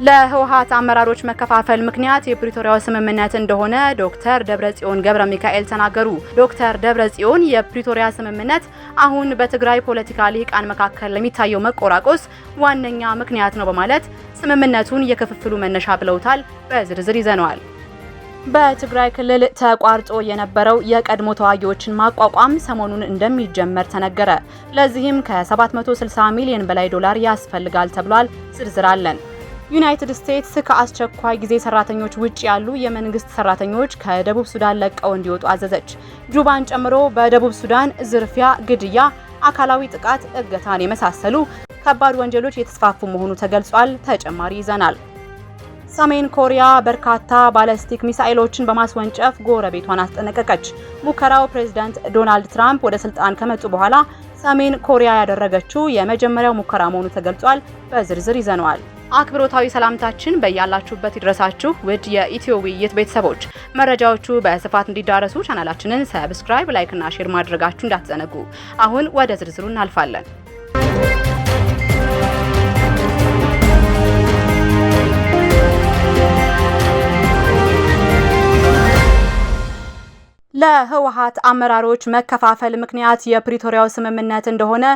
ለህወሓት አመራሮች መከፋፈል ምክንያት የፕሪቶሪያው ስምምነት እንደሆነ ዶክተር ደብረጽዮን ገብረ ሚካኤል ተናገሩ። ዶክተር ደብረጽዮን የፕሪቶሪያ ስምምነት አሁን በትግራይ ፖለቲካ ልሂቃን መካከል ለሚታየው መቆራቆስ ዋነኛ ምክንያት ነው በማለት ስምምነቱን የክፍፍሉ መነሻ ብለውታል። በዝርዝር ይዘነዋል። በትግራይ ክልል ተቋርጦ የነበረው የቀድሞ ተዋጊዎችን ማቋቋም ሰሞኑን እንደሚጀመር ተነገረ። ለዚህም ከ760 ሚሊዮን በላይ ዶላር ያስፈልጋል ተብሏል። ዝርዝር አለን። ዩናይትድ ስቴትስ ከአስቸኳይ ጊዜ ሰራተኞች ውጭ ያሉ የመንግስት ሰራተኞች ከደቡብ ሱዳን ለቀው እንዲወጡ አዘዘች። ጁባን ጨምሮ በደቡብ ሱዳን ዝርፊያ፣ ግድያ፣ አካላዊ ጥቃት፣ እገታን የመሳሰሉ ከባድ ወንጀሎች የተስፋፉ መሆኑ ተገልጿል። ተጨማሪ ይዘናል። ሰሜን ኮሪያ በርካታ ባላስቲክ ሚሳኤሎችን በማስወንጨፍ ጎረቤቷን አስጠነቀቀች። ሙከራው ፕሬዝዳንት ዶናልድ ትራምፕ ወደ ስልጣን ከመጡ በኋላ ሰሜን ኮሪያ ያደረገችው የመጀመሪያው ሙከራ መሆኑ ተገልጿል። በዝርዝር ይዘነዋል። አክብሮታዊ ሰላምታችን በያላችሁበት ይድረሳችሁ ውድ የኢትዮ ውይይት ቤተሰቦች፣ መረጃዎቹ በስፋት እንዲዳረሱ ቻናላችንን ሰብስክራይብ፣ ላይክ እና ሼር ማድረጋችሁ እንዳትዘነጉ። አሁን ወደ ዝርዝሩ እናልፋለን። ለህወሓት አመራሮች መከፋፈል ምክንያት የፕሪቶሪያው ስምምነት እንደሆነ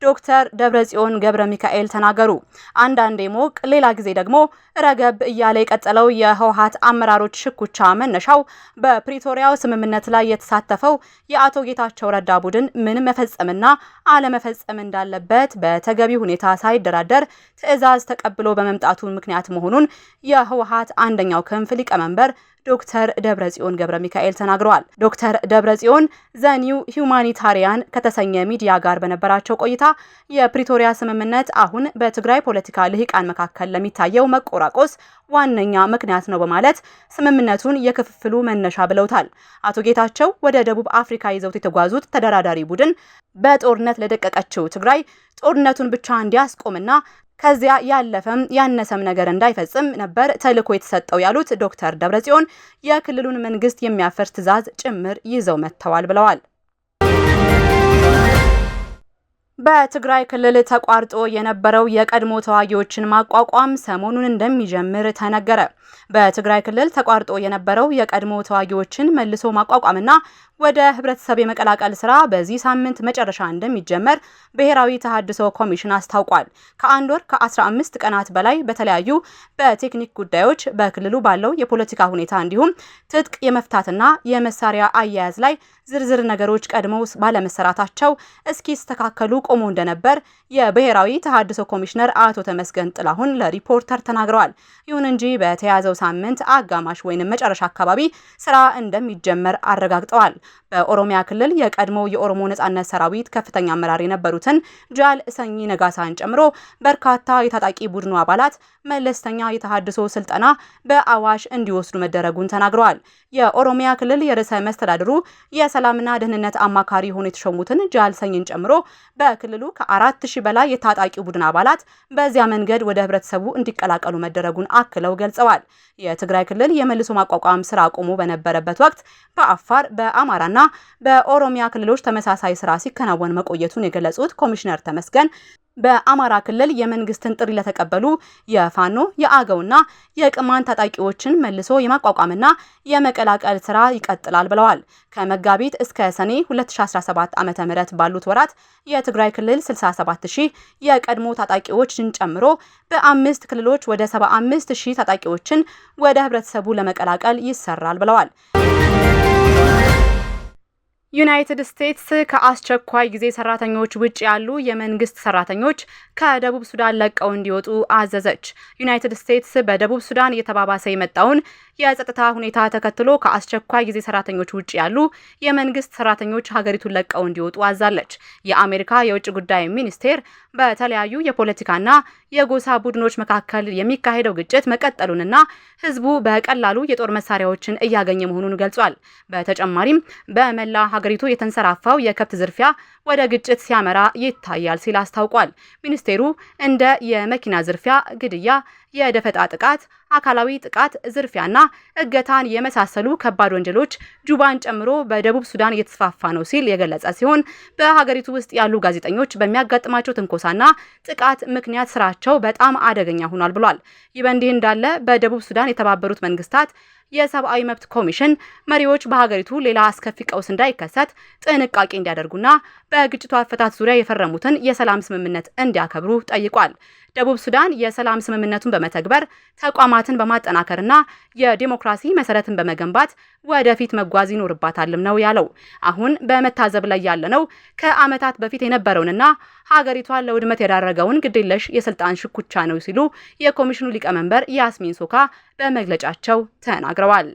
ዶክተር ደብረጽዮን ገብረ ሚካኤል ተናገሩ። አንዳንዴ ሞቅ ሌላ ጊዜ ደግሞ ረገብ እያለ የቀጠለው የህወሓት አመራሮች ሽኩቻ መነሻው በፕሪቶሪያው ስምምነት ላይ የተሳተፈው የአቶ ጌታቸው ረዳ ቡድን ምን መፈጸምና አለመፈጸም እንዳለበት በተገቢ ሁኔታ ሳይደራደር ትዕዛዝ ተቀብሎ በመምጣቱ ምክንያት መሆኑን የህወሓት አንደኛው ክንፍ ሊቀመንበር ዶክተር ደብረጽዮን ገብረ ሚካኤል ተናግረዋል። ዶክተር ደብረጽዮን ዘኒው ሁማኒታሪያን ከተሰኘ ሚዲያ ጋር በነበራቸው ቆይታ የፕሪቶሪያ ስምምነት አሁን በትግራይ ፖለቲካ ልሂቃን መካከል ለሚታየው መቆራቆስ ዋነኛ ምክንያት ነው በማለት ስምምነቱን የክፍፍሉ መነሻ ብለውታል። አቶ ጌታቸው ወደ ደቡብ አፍሪካ ይዘውት የተጓዙት ተደራዳሪ ቡድን በጦርነት ለደቀቀችው ትግራይ ጦርነቱን ብቻ እንዲያስቆምና ከዚያ ያለፈም ያነሰም ነገር እንዳይፈጽም ነበር ተልዕኮ የተሰጠው ያሉት ዶክተር ደብረጽዮን የክልሉን መንግስት የሚያፈርስ ትዕዛዝ ጭምር ይዘው መጥተዋል ብለዋል። በትግራይ ክልል ተቋርጦ የነበረው የቀድሞ ተዋጊዎችን ማቋቋም ሰሞኑን እንደሚጀምር ተነገረ። በትግራይ ክልል ተቋርጦ የነበረው የቀድሞ ተዋጊዎችን መልሶ ማቋቋምና ወደ ህብረተሰብ የመቀላቀል ስራ በዚህ ሳምንት መጨረሻ እንደሚጀመር ብሔራዊ ተሃድሶ ኮሚሽን አስታውቋል። ከአንድ ወር ከ15 ቀናት በላይ በተለያዩ በቴክኒክ ጉዳዮች በክልሉ ባለው የፖለቲካ ሁኔታ እንዲሁም ትጥቅ የመፍታትና የመሳሪያ አያያዝ ላይ ዝርዝር ነገሮች ቀድመው ባለመሰራታቸው እስኪስተካከሉ ቆሞ እንደነበር የብሔራዊ ተሃድሶ ኮሚሽነር አቶ ተመስገን ጥላሁን ለሪፖርተር ተናግረዋል። ይሁን እንጂ በተያዘው ሳምንት አጋማሽ ወይንም መጨረሻ አካባቢ ስራ እንደሚጀመር አረጋግጠዋል። በኦሮሚያ ክልል የቀድሞ የኦሮሞ ነጻነት ሰራዊት ከፍተኛ አመራር የነበሩትን ጃል ሰኚ ነጋሳን ጨምሮ በርካታ የታጣቂ ቡድኑ አባላት መለስተኛ የተሃድሶ ስልጠና በአዋሽ እንዲወስዱ መደረጉን ተናግረዋል። የኦሮሚያ ክልል የርዕሰ መስተዳድሩ የሰላምና ደህንነት አማካሪ ሆነው የተሾሙትን ጃል ሰኚን ጨምሮ በክልሉ ከ4000 በላይ የታጣቂ ቡድን አባላት በዚያ መንገድ ወደ ህብረተሰቡ እንዲቀላቀሉ መደረጉን አክለው ገልጸዋል። የትግራይ ክልል የመልሶ ማቋቋም ስራ ቆሞ በነበረበት ወቅት በአፋር በአማራና በኦሮሚያ ክልሎች ተመሳሳይ ስራ ሲከናወን መቆየቱን የገለጹት ኮሚሽነር ተመስገን በአማራ ክልል የመንግስትን ጥሪ ለተቀበሉ የፋኖ የአገውና የቅማን ታጣቂዎችን መልሶ የማቋቋምና የመቀላቀል ስራ ይቀጥላል ብለዋል። ከመጋቢት እስከ ሰኔ 2017 ዓ.ም ባሉት ወራት የትግራይ ክልል 67000 የቀድሞ ታጣቂዎችን ጨምሮ በ5 ክልሎች ወደ 75000 ታጣቂዎችን ወደ ህብረተሰቡ ለመቀላቀል ይሰራል ብለዋል። ዩናይትድ ስቴትስ ከአስቸኳይ ጊዜ ሰራተኞች ውጭ ያሉ የመንግስት ሰራተኞች ከደቡብ ሱዳን ለቀው እንዲወጡ አዘዘች። ዩናይትድ ስቴትስ በደቡብ ሱዳን እየተባባሰ የመጣውን የጸጥታ ሁኔታ ተከትሎ ከአስቸኳይ ጊዜ ሰራተኞች ውጭ ያሉ የመንግስት ሰራተኞች ሀገሪቱን ለቀው እንዲወጡ አዛለች። የአሜሪካ የውጭ ጉዳይ ሚኒስቴር በተለያዩ የፖለቲካና የጎሳ ቡድኖች መካከል የሚካሄደው ግጭት መቀጠሉንና ህዝቡ በቀላሉ የጦር መሳሪያዎችን እያገኘ መሆኑን ገልጿል። በተጨማሪም በመላ ሀገሪቱ የተንሰራፋው የከብት ዝርፊያ ወደ ግጭት ሲያመራ ይታያል ሲል አስታውቋል። ሚኒስቴሩ እንደ የመኪና ዝርፊያ፣ ግድያ፣ የደፈጣ ጥቃት፣ አካላዊ ጥቃት፣ ዝርፊያና እገታን የመሳሰሉ ከባድ ወንጀሎች ጁባን ጨምሮ በደቡብ ሱዳን እየተስፋፋ ነው ሲል የገለጸ ሲሆን በሀገሪቱ ውስጥ ያሉ ጋዜጠኞች በሚያጋጥማቸው ትንኮሳና ጥቃት ምክንያት ስራቸው በጣም አደገኛ ሆኗል ብሏል። ይህ በእንዲህ እንዳለ በደቡብ ሱዳን የተባበሩት መንግስታት የሰብአዊ መብት ኮሚሽን መሪዎች በሀገሪቱ ሌላ አስከፊ ቀውስ እንዳይከሰት ጥንቃቄ እንዲያደርጉና በግጭቱ አፈታት ዙሪያ የፈረሙትን የሰላም ስምምነት እንዲያከብሩ ጠይቋል። ደቡብ ሱዳን የሰላም ስምምነቱን በመተግበር ተቋማትን በማጠናከርና የዲሞክራሲ መሰረትን በመገንባት ወደፊት መጓዝ ይኖርባታልም ነው ያለው። አሁን በመታዘብ ላይ ያለነው ከዓመታት በፊት የነበረውንና ሀገሪቷን ለውድመት የዳረገውን ግዴለሽ የስልጣን ሽኩቻ ነው ሲሉ የኮሚሽኑ ሊቀመንበር ያስሚን ሶካ በመግለጫቸው ተናግረዋል።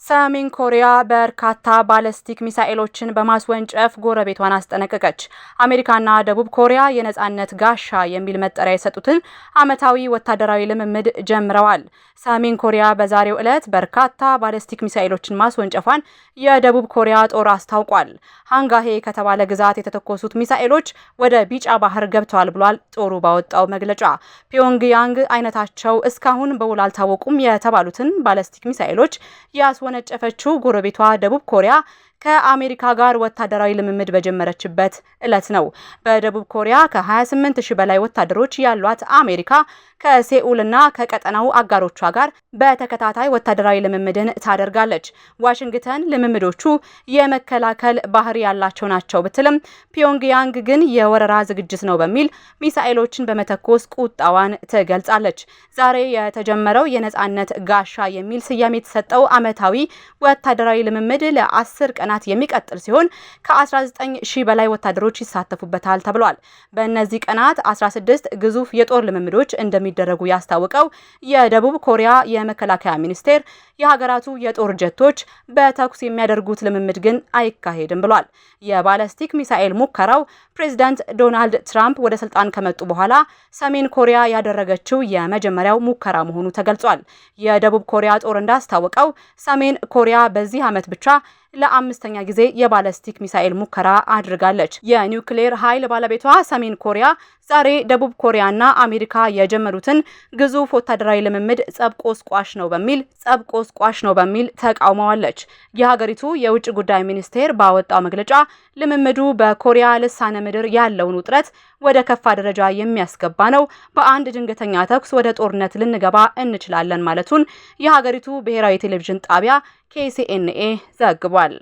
ሰሜን ኮሪያ በርካታ ባለስቲክ ሚሳኤሎችን በማስወንጨፍ ጎረቤቷን አስጠነቀቀች። አሜሪካና ደቡብ ኮሪያ የነጻነት ጋሻ የሚል መጠሪያ የሰጡትን ዓመታዊ ወታደራዊ ልምምድ ጀምረዋል። ሰሜን ኮሪያ በዛሬው ዕለት በርካታ ባለስቲክ ሚሳኤሎችን ማስወንጨፏን የደቡብ ኮሪያ ጦር አስታውቋል። ሃንጋሄ ከተባለ ግዛት የተተኮሱት ሚሳኤሎች ወደ ቢጫ ባህር ገብተዋል ብሏል ጦሩ ባወጣው መግለጫ። ፒዮንግያንግ አይነታቸው እስካሁን በውል አልታወቁም የተባሉትን ባለስቲክ ሚሳኤሎች ያስወነጨፈችው ጎረቤቷ ደቡብ ኮሪያ ከአሜሪካ ጋር ወታደራዊ ልምምድ በጀመረችበት ዕለት ነው። በደቡብ ኮሪያ ከ28,000 በላይ ወታደሮች ያሏት አሜሪካ ከሴኡልና ከቀጠናው አጋሮቿ ጋር በተከታታይ ወታደራዊ ልምምድን ታደርጋለች። ዋሽንግተን ልምምዶቹ የመከላከል ባህሪ ያላቸው ናቸው ብትልም ፒዮንግያንግ ግን የወረራ ዝግጅት ነው በሚል ሚሳኤሎችን በመተኮስ ቁጣዋን ትገልጻለች። ዛሬ የተጀመረው የነጻነት ጋሻ የሚል ስያሜ የተሰጠው ዓመታዊ ወታደራዊ ልምምድ ለ10 ቀናት የሚቀጥል ሲሆን ከ19,000 በላይ ወታደሮች ይሳተፉበታል ተብሏል። በእነዚህ ቀናት 16 ግዙፍ የጦር ልምምዶች እንደሚደረጉ ያስታወቀው የደቡብ ኮሪያ የመከላከያ ሚኒስቴር የሀገራቱ የጦር ጀቶች በተኩስ የሚያደርጉት ልምምድ ግን አይካሄድም ብሏል። የባለስቲክ ሚሳኤል ሙከራው ፕሬዚዳንት ዶናልድ ትራምፕ ወደ ስልጣን ከመጡ በኋላ ሰሜን ኮሪያ ያደረገችው የመጀመሪያው ሙከራ መሆኑ ተገልጿል። የደቡብ ኮሪያ ጦር እንዳስታወቀው ሰሜን ኮሪያ በዚህ ዓመት ብቻ ለ5ኛ ጊዜ የባለስቲክ ሚሳኤል ሙከራ አድርጋለች። የኒውክሌር ኃይል ባለቤቷ ሰሜን ኮሪያ ዛሬ ደቡብ ኮሪያና አሜሪካ የጀመሩትን ግዙፍ ወታደራዊ ልምምድ ጸብ ቆስቋሽ ነው በሚል ተቃውመዋለች። የሀገሪቱ የውጭ ጉዳይ ሚኒስቴር ባወጣው መግለጫ ልምምዱ በኮሪያ ልሳነ ምድር ያለውን ውጥረት ወደ ከፋ ደረጃ የሚያስገባ ነው፣ በአንድ ድንገተኛ ተኩስ ወደ ጦርነት ልንገባ እንችላለን ማለቱን የሀገሪቱ ብሔራዊ ቴሌቪዥን ጣቢያ KCNA ዘግቧል።